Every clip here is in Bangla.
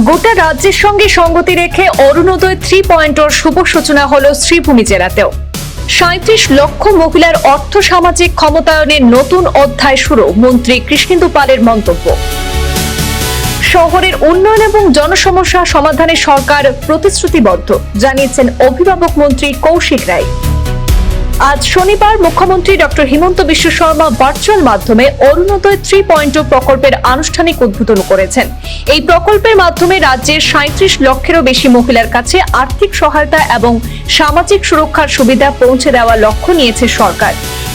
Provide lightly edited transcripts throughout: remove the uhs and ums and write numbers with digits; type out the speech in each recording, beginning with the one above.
গোটা রাজ্যের সঙ্গে সঙ্গতি রেখে অরুণোদয় 3.0 শুভ সূচনা হলো শ্রীভূমি জেলাতেও। ৩৭ লক্ষ মহিলার অর্থ সামাজিক ক্ষমতায়নের নতুন অধ্যায় শুরু, মন্ত্রী কৃষ্ণেন্দু পালের মন্তব্য। শহরের উন্নয়ন এবং জনসমস্যা সমাধানে সরকার প্রতিশ্রুতিবদ্ধ, জানিয়েছেন অভিভাবক মন্ত্রী কৌশিক রায়। আজ শনিবার মুখ্যমন্ত্রী ডক্টর হিমন্ত বিশ্ব শর্মা ভার্চুয়াল মাধ্যমে অরুণোদয় 3.0 প্রকল্পের আনুষ্ঠানিক উদ্বোধন করেছেন। এই প্রকল্পের মাধ্যমে রাজ্যের ৩৭ লক্ষেরও বেশি মহিলার কাছে আর্থিক সহায়তা এবং সামাজিক সুরক্ষার সুবিধা পৌঁছে দেওয়ার লক্ষ্য নিয়েছে সরকার।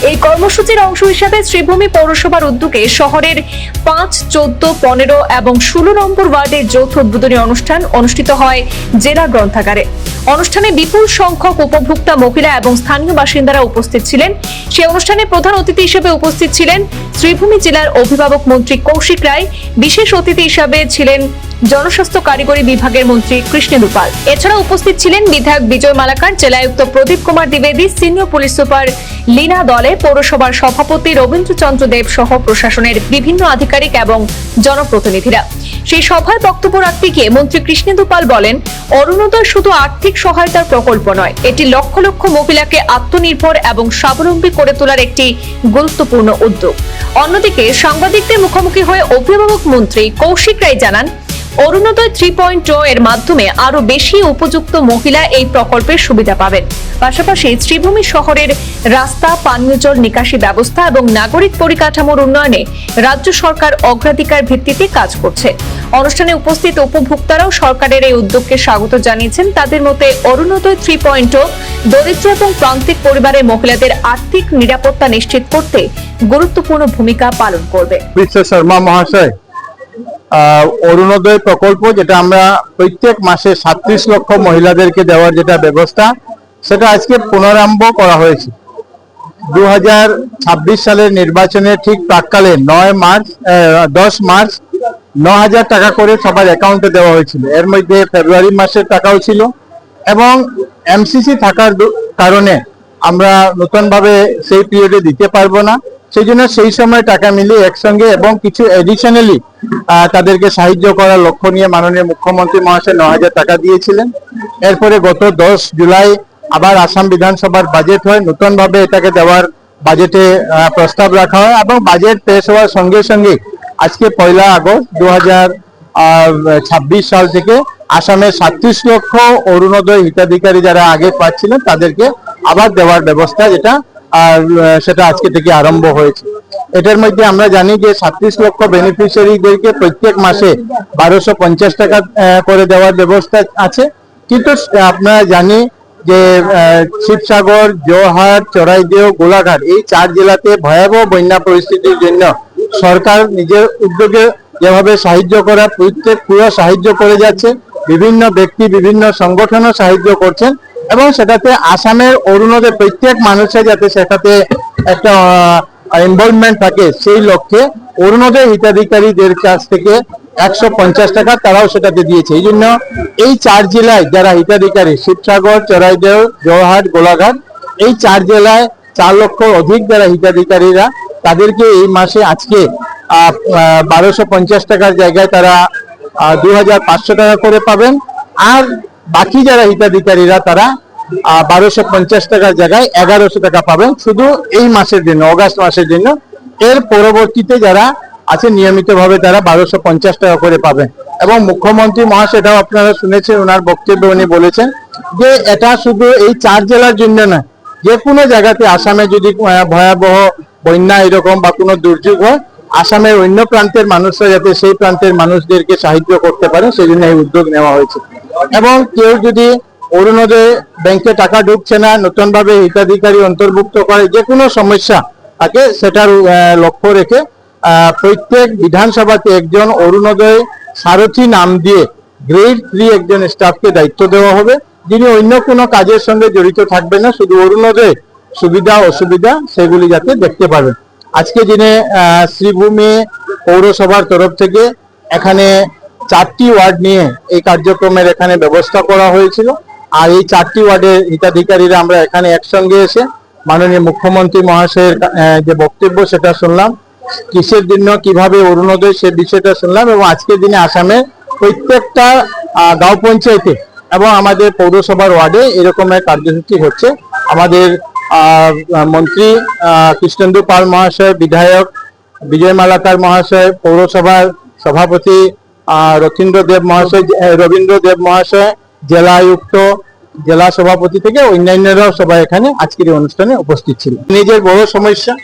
এই কর্মসূচির অংশ হিসাবে শ্রীভূমি পৌরসভার উদ্যোগে শহরের ৫, ১৪, ১৫ এবং ১৬ নম্বর ওয়ার্ডের যৌথ উদ্বোধনী অনুষ্ঠান অনুষ্ঠিত হয় জেলা গ্রন্থাগারে। অনুষ্ঠানে বিপুল সংখ্যক উপভোক্তা, মহিলা এবং স্থানীয় বাসিন্দারা উপস্থিত ছিলেন। সেই অনুষ্ঠানে প্রধান অতিথি হিসেবে উপস্থিত ছিলেন শ্রীভূমি জেলার অভিভাবক মন্ত্রী কৌশিক রায়। বিশেষ অতিথি হিসেবে ছিলেন জনস্বাস্থ্য কারিগরি বিভাগের মন্ত্রী কৃষ্ণেন্দু পাল। এছাড়া উপস্থিত ছিলেন বিধায়ক বিজয় মালাকার, জেলায়ুক্ত প্রদীপ কুমার দ্বিবেদী, senior police super Leena Doley, পৌরসভার সভাপতি রবীন্দ্রচন্দ্র দেব সহ প্রশাসনের বিভিন্ন আধিকারিক এবং জনপ্রতিনিধিরা। সেই সভায় বক্তব্য রাখতে গিয়ে মন্ত্রী কৃষ্ণেন্দু পাল বলেন, অরুণোদয় শুধু আর্থিক সহায়তার প্রকল্প নয়, এটি লক্ষ লক্ষ মহিলাকে আত্মনির্ভর এবং স্বাবলম্বী করে তোলার একটি গুরুত্বপূর্ণ উদ্যোগ। অন্যদিকে সাংবাদিকদের মুখোমুখি হয়ে অভিভাবক মন্ত্রী কৌশিক রায় জানান, অরুণোদয় 3.0 এর মাধ্যমে আরো বেশি উপযুক্ত মহিলা এই প্রকল্পের সুবিধা পাবেন। পাশাপাশি শ্রীভূমি শহরের রাস্তা, পানীয় জল নিকাশি ব্যবস্থা এবং নাগরিক পরিকাঠামোর উন্নয়নে রাজ্য সরকার অগ্রাধিকার ভিত্তিতে কাজ করছে। অনুষ্ঠানে উপস্থিত উপভোক্তারাও সরকারের এই উদ্যোগকে স্বাগত জানিয়েছেন। তাদের মতে অরুণোদয় 3.0 দরিদ্র এবং প্রান্তিক পরিবারের মহিলাদের আর্থিক নিরাপত্তা নিশ্চিত করতে গুরুত্বপূর্ণ ভূমিকা পালন করবে। বিশ্ব শর্মা মহাশয় অরুণোদয় প্রকল্প, যেটা আমরা প্রত্যেক মাসে ৩৭ লক্ষ মহিলাদেরকে দেওয়ার যেটা ব্যবস্থা, সেটা আজকে পুনরারম্ভ করা হয়েছে। 2026 সালের নির্বাচনের ঠিক প্রাককালে 10 মার্চ ৯,০০০ টাকা করে সবার অ্যাকাউন্টে দেওয়া হয়েছিল। এর মধ্যে ফেব্রুয়ারি মাসের টাকাও ছিল এবং এমসিসি থাকার কারণে আমরা নতুনভাবে সেই পিরিয়ডে দিতে পারবো না। সেই জন্য সেই সময় টাকা মিলিয়ে একসঙ্গে এবং কিছু এডিশনালি তাদেরকে সাহায্য করার লক্ষ্য নিয়ে মাননীয় মুখ্যমন্ত্রী মহাশয় ৯,০০০ টাকা দিয়েছিলেন। এরপরে গত 10 জুলাই আবার আসাম বিধানসভার বাজেট হয়, নতুনভাবে এটাকে দেওয়ার বাজেটে প্রস্তাব রাখা হয় এবং বাজেট পেশ হওয়ার সঙ্গে সঙ্গে আজকে ১ আগস্ট 2026 সাল থেকে আসামের ৩৭ লক্ষ অরুণোদয় হিতাধিকারী যারা আগে পাচ্ছিলেন তাদেরকে আবার দেওয়ার ব্যবস্থা সেটা আজকে থেকে আরম্ভ হয়েছে। এটার মধ্যে আমরা জানি যে ৩৭ লক্ষ বেনিফিশিয়ারিদেরকে প্রত্যেক মাসে ১২৫০ টাকা করে দেওয়ার ব্যবস্থা আছে। কিন্তু আপনারা জানি যে শিবসাগর, জোরহাট, চড়াইদেও, গোলাঘাট এই 4 জেলাতে ভয়াবহ বন্যা পরিস্থিতির জন্য সরকার নিজের উদ্যোগে যেভাবে সাহায্য করা পুরো সাহায্য করে যাচ্ছে, বিভিন্ন ব্যক্তি, বিভিন্ন সংগঠনও সাহায্য করছেন এবং সেটাতে আসামের অরুণোদয় প্রত্যেক মানুষের যাতে সেটাতে একটা ইনভলভমেন্ট থাকে, সেই লক্ষ্যে অরুণোদয় হিতাধিকারীদের কাছ থেকে ১৫০ টাকা তারাও সেটাতে দিয়েছে। এই জন্য এই 4 জেলায় যারা হিতাধিকারী, শিবসাগর, চড়াইদেও, জোরহাট, গোলাঘাট, এই 4 জেলায় 4 লক্ষ অধিক যারা হিতাধিকারীরা, তাদেরকে এই মাসে আজকে ১২৫০ টাকার জায়গায় তারা ২৫০০ টাকা করে পাবেন। আর বাকি যারা হিতাধিকারীরা তারা ১২৫০ টাকার জায়গায় ১১০০ টাকা পাবেন শুধু এই মাসের জন্য, অগাস্ট মাসের জন্য। এর পরবর্তীতে যারা আছে নিয়মিতভাবে তারা ১২৫০ টাকা করে পাবেন। এবং মুখ্যমন্ত্রী মহাশয়, এটাও আপনারা শুনেছেন, ওনার বক্তব্যে উনি বলেছেন যে এটা শুধু এই 4 জেলার জন্য না, যে কোনো জায়গাতে আসামে যদি ভয়াবহ বন্যা এরকম বা কোনো দুর্যোগ হয়, আসামের অন্য প্রান্তের মানুষরা যাতে সেই প্রান্তের মানুষদেরকে সাহায্য করতে পারে, সেই জন্য এই উদ্যোগ নেওয়া হয়েছে। এবং কেউ যদি অরুণোদয় ব্যাংকে টাকা ঢুকছে না, নতুনভাবে হিতাধিকারী অন্তর্ভুক্ত করে যে কোনো সমস্যা থাকে, সেটার লক্ষ্য রেখে প্রত্যেক বিধানসভাতে একজন অরুণোদয় সারথী নাম দিয়ে গ্রেড 3 একজন স্টাফকে দায়িত্ব দেওয়া হবে, যিনি অন্য কোনো কাজের সঙ্গে জড়িত থাকবেন না, শুধু অরুণোদয় সুবিধা অসুবিধা সেগুলি যাতে দেখতে পারবেন। আজকে দিনে শ্রীভূমি পৌরসভার তরফ থেকে এখানে 4টি ওয়ার্ড নিয়ে এই কার্যক্রমের এখানে ব্যবস্থা করা হয়েছিল। আর এই 4টি ওয়ার্ডের হিতাধিকারীরা আমরা এখানে একসঙ্গে এসে মাননীয় মুখ্যমন্ত্রী মহাশয়ের যে বক্তব্য সেটা শুনলাম, কিসের জন্য কিভাবে অরুণোদয় সে বিষয়টা শুনলাম এবং আজকের দিনে আসামে প্রত্যেকটা গাঁও পঞ্চায়েতে এবং আমাদের পৌরসভার ওয়ার্ডে এরকমের কার্যসূচি হচ্ছে। আমাদের মন্ত্রী কৃষ্ণেন্দু পাল মহাশয়, বিধায়ক বিজয় মালাকার মহাশয়, পৌরসভার সভাপতি রবীন্দ্র দেব মহাশয়, জেলা আয়ুক্ত, জেলা সভাপতি থেকে অন্যান্যরাও সবাই এখানে আজকের এই অনুষ্ঠানে উপস্থিত ছিল। নিজের বড় সমস্যা,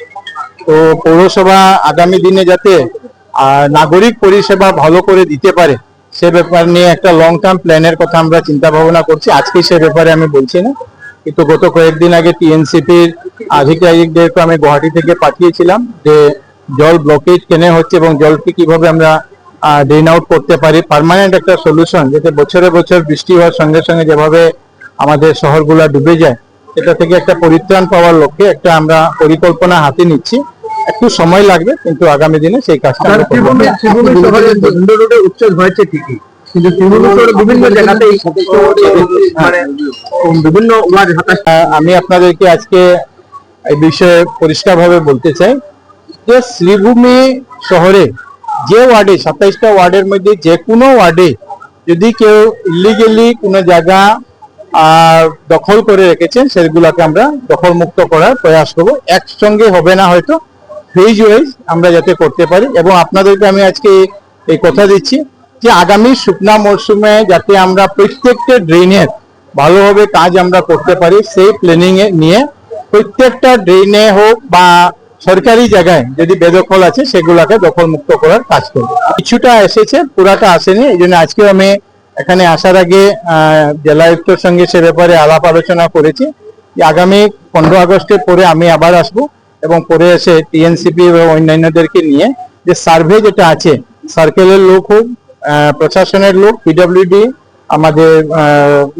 তো পৌরসভা আগামী দিনে যাতে নাগরিক পরিষেবা ভালো করে দিতে পারে সে ব্যাপার নিয়ে একটা লং টার্ম প্ল্যানের কথা আমরা চিন্তা ভাবনা করছি। আজকে সে ব্যাপারে আমি বলছি না, কিন্তু গত কয়েকদিন আগে টিএনসিপির আধিকারিকদেরকে আমি গুয়াহাটি থেকে পাঠিয়েছিলাম যে জল ব্লকেজ কেন হচ্ছে এবং জলকে কিভাবে আমরা ড্রেন আউট করতে পারি, পার্মানেন্ট একটা সলিউশন, যাতে বছরে বছর বৃষ্টি হওয়ার সঙ্গে সঙ্গে যেভাবে আমাদের শহরগুলা ডুবে যায় সেটা থেকে একটা পরিত্রাণ পাওয়ার লক্ষ্যে একটা আমরা পরিকল্পনা হাতে নিচ্ছি। একটু সময় লাগবে, কিন্তু আগামী দিনে সেই কাজটা আমরা করব। উচ্ছেদ হয়েছে ঠিকই, কিন্তু বিভিন্ন জায়গাতে বিভিন্ন আমি আপনাদেরকে আজকে এই বিষয়ে পরিষ্কারভাবে বলতে চাই যে শ্রীভূমি শহরে যে ওয়ার্ডে 27টা ওয়ার্ডের মধ্যে যে কোনো ওয়ার্ডে যদি কেউ ইলিগেলি কোনো জায়গা দখল করে রেখেছেন সেগুলোকে আমরা দখল মুক্ত করার প্রয়াস করব। একসঙ্গে হবে না, হয়তো ফেজ ওয়াইজ আমরা যাতে করতে পারি। এবং আপনাদেরকে আমি আজকে এই কথা দিচ্ছি যে আগামী শুকনা মরশুমে যাতে আমরা প্রত্যেকটা ড্রেনের ভালোভাবে কাজ আমরা করতে পারি, সেই প্ল্যানিং এ নিয়ে প্রত্যেকটা ড্রেনে হোক বা সরকারি জায়গায় যদি বেদখল আছে সেগুলোকে দখল মুক্ত করার কাজ করব। কিছুটা এসেছে, পুরাটা আসেনি, এই জন্য আজকে আমি এখানে আসার আগে জেলা আয়ুক্তর সঙ্গে সে ব্যাপারে আলাপ আলোচনা করেছি। আগামী 15 আগস্টের পরে আমি আবার আসবো এবং পরে এসে টিএনসিপি এবং অন্যান্যদেরকে নিয়ে যে সার্ভে যেটা আছে, সার্কেলের লোক হোক, প্রশাসনের লোক, পিডব্লিউডি, আমাদের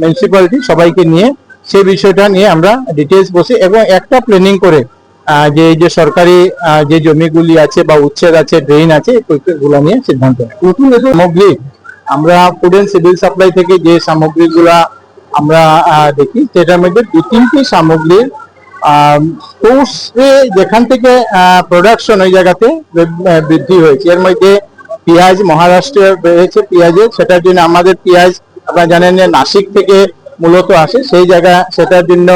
মিউনিসিপ্যালিটি, সবাইকে নিয়ে সেই বিষয়টা নিয়ে আমরা ডিটেলস বসে এবং একটা প্ল্যানিং করে যে এই যে সরকারি যে জমিগুলি আছে বা উচ্ছেদ আছে, ড্রেন আছে, প্রত্যেকগুলো নিয়ে সিদ্ধান্ত নতুন সামগ্রী আমরা ফুড এন্ড সিভিল সাপ্লাই থেকে যে সামগ্রীগুলা আমরা দেখি সেটার মধ্যে 2-3টি সামগ্রীর সোর্সে যেখান থেকে প্রোডাকশন ওই জায়গাতে বৃদ্ধি হয়েছে। এর মধ্যে পেঁয়াজ মহারাষ্ট্রে বেড়েছে, পেঁয়াজের, সেটার জন্য আমাদের পেঁয়াজ আপনারা জানেন যে নাসিক থেকে মূলত আসে, সেই জায়গা সেটার জন্য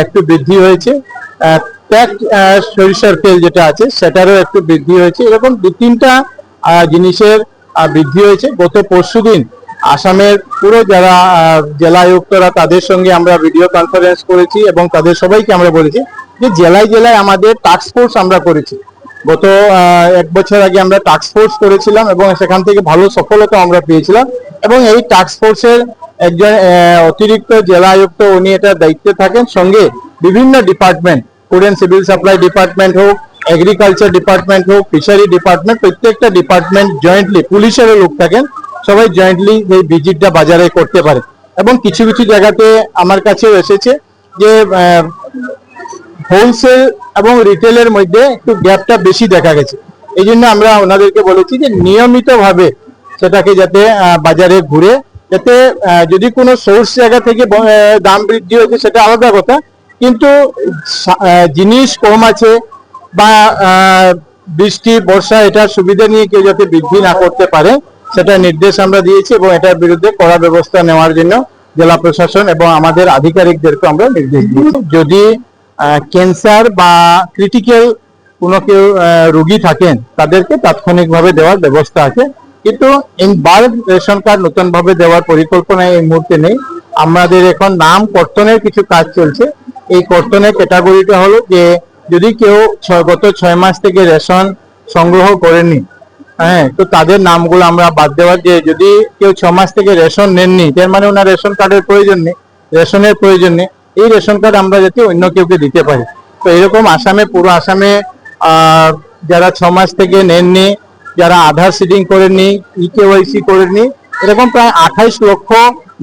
একটু বৃদ্ধি হয়েছে। সরিষার তেল যেটা আছে সেটারও একটু বৃদ্ধি হয়েছে। এরকম 2-3টা জিনিসের বৃদ্ধি হয়েছে। গত পরশুদিন আসামের পুরো যারা জেলা আয়ুক্তরা তাদের সঙ্গে আমরা ভিডিও কনফারেন্স করেছি এবং তাদের সবাইকে আমরা বলেছি যে জেলায় জেলায় আমাদের টাস্ক ফোর্স আমরা করেছি। গত 1 বছর আগে আমরা টাস্ক ফোর্স করেছিলাম এবং সেখান থেকে ভালো সফলতা আমরা পেয়েছিলাম। এবং এই টাস্ক ফোর্সের একজন অতিরিক্ত জেলা আয়ুক্ত, উনি এটার দায়িত্বে থাকেন, সঙ্গে বিভিন্ন department, food and civil supply department হোক, এগ্রিকালচার ডিপার্টমেন্ট হোক, ফিশারি ডিপার্টমেন্ট, প্রত্যেকটা ডিপার্টমেন্ট জয়েন্টলি, পুলিশেরও লোক থাকেন, সবাই জয়েন্টলি এই ভিজিটটা বাজারে করতে পারে। এবং কিছু কিছু জায়গাতে আমার কাছেও এসেছে যে হোলসেল এবং রিটেলের মধ্যে একটু গ্যাপটা বেশি দেখা গেছে। এই জন্য আমরা ওনাদেরকে বলেছি যে নিয়মিতভাবে সেটাকে যাতে বাজারে ঘুরে, যাতে যদি কোনো সোর্স জায়গা থেকে দাম বৃদ্ধি হয়েছে সেটা আলাদা কথা, কিন্তু জিনিস কম আছে বা বৃষ্টি বর্ষা এটার সুবিধা নিয়ে কেউ যাতে বৃদ্ধি না করতে পারে সেটা নির্দেশ আমরা দিয়েছি এবং এটার বিরুদ্ধে কড়া ব্যবস্থা নেওয়ার জন্য জেলা প্রশাসন এবং আমাদের আধিকারিকদেরকে আমরা নির্দেশ দিয়েছি। যদি ক্যান্সার বা ক্রিটিক্যাল কোনো কেউ রোগী থাকেন তাদেরকে তাৎক্ষণিকভাবে দেওয়ার ব্যবস্থা আছে, কিন্তু এই বাল্ক রেশন কার্ড নতুন ভাবে দেওয়ার পরিকল্পনা এই মুহূর্তে নেই। আমাদের এখন নাম কর্তনের কিছু কাজ চলছে। এই কর্তনের ক্যাটাগরিটা হলো যে যদি কেউ গত 6 মাস থেকে রেশন সংগ্রহ করেননি, হ্যাঁ, তো তাদের নামগুলো আমরা বাদ দেওয়ার, যে যদি কেউ 6 মাস থেকে রেশন নেননি তার মানে ওনার রেশন কার্ডের প্রয়োজন নেই, রেশনের প্রয়োজন নেই, এই রেশন কার্ড আমরা যাতে অন্য কেউকে দিতে পারি। তো এরকম আসামে, পুরো আসামে যারা 6 মাস থেকে নেননি, যারা আধার সিডিং করেননি, ইকেওয়াইসি করেননি, এরকম প্রায় 28 লক্ষ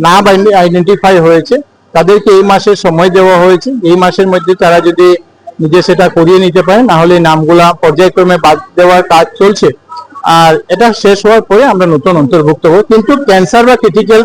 নাম আইডেন্টিফাই হয়েছে। তাদেরকে এই মাসের সময় দেওয়া হয়েছে। এই মাসের মধ্যে তারা যদি নিজে সেটা করিয়ে নিতে পারে, না হলে নামগুলা পর্যায়ক্রমে বাদ দেওয়ার কাজ চলছে। আর এটা শেষ হওয়ার পরে আমরা নতুন অন্তর্ভুক্ত হবো। কিন্তু ক্যান্সার বা ক্রিটিক্যাল